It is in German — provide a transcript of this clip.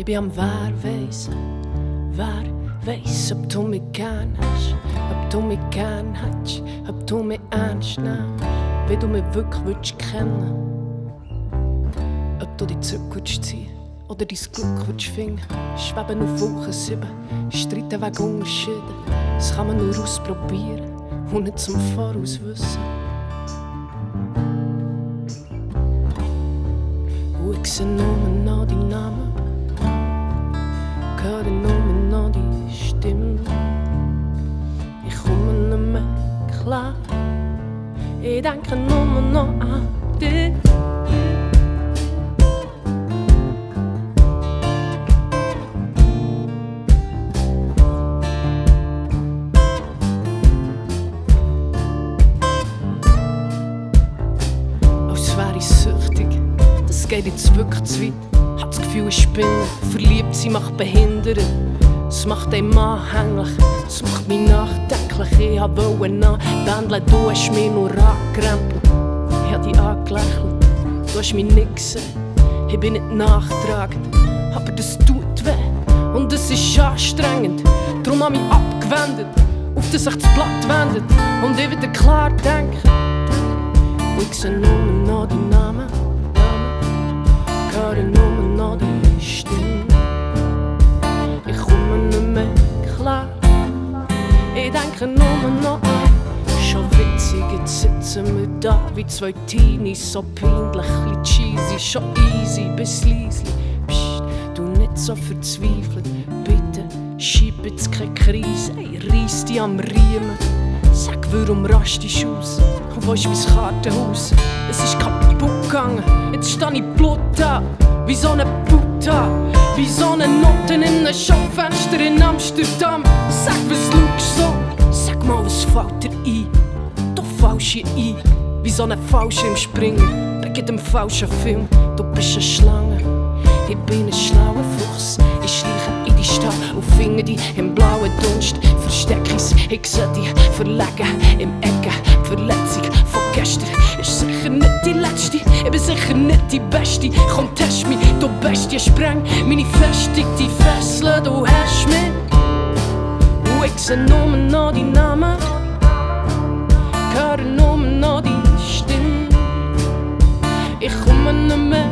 Ich bin am wer weiss, ob du mich gern hast, ob du mich gern hättest, ob du mich ernst nimmst, wie du mich wirklich willst kennen. Ob du dich zurück willst ziehen oder dein Glück willst finden. Schweben auf Wolken 7, streiten wegen Unterschieden. Das kann man nur ausprobieren und nicht zum Voraus wissen. Und ich sehe nur noch deinen Namen, höre nur noch die Stimme. Ich komme nicht mehr klar, ich denke nur noch an dich. Als wäre ich süchtig, das geht jetzt wirklich zu weit. Hat das Gefühl, ich spinne, verliebt sein macht behindert. Es macht einen anhänglich, es macht mich nachdenklich. Ich wollte nachbändeln, du hast mich nur angerempelt. Ich hab dich angelächelt, du hast mich nicht gesehen. Ich bin nicht nachtragend, aber das tut weh und es ist anstrengend. Darum hab ich mich abgewendet, auf das sich das Blatt wendet und ich wieder klar denke. Und ich sehe nur noch deinen Namen, höre nur noch die Stimme. Ich komme nicht mehr klar, ich denke nur noch an. Schon witzig, jetzt sitzen wir da wie zwei Teenies, so peinlich, cheesy, schon easy bis leisli. Psst, du nicht so verzweifelt, bitte schieb jetzt keine Krise, ey, reiss dich am Riemen. Sag, warum rastest du aus? Und wo ist mein Kartenhaus? Es ist kaputt gegangen, jetzt steh ich blut da, wie so eine Buddha, wie so eine Note in einem Schaufenster in Amsterdam. Sag, was schaust du so? Sag mal, was fällt dir ein? Du fällst hier ein, wie so ein Fallschirmspringer bei jedem falschen Film. Du bist eine Schlange, ich bin ein schlauer Fuchs. Ich schleiche in die Stadt und finde dich im blauen Dunst. Versteck ich's, ich seh dich verlegen im Ecken. Die Verletzung von gestern ist sicher nicht die letzte. Ich bin sicher nicht die Beste. Komm, test mich, du Bestie, spreng meine Festung, die Fesseln, du hast mich. Und ich seh nur noch deinen Namen, höre nur noch die Stimme. Ich komme nicht mehr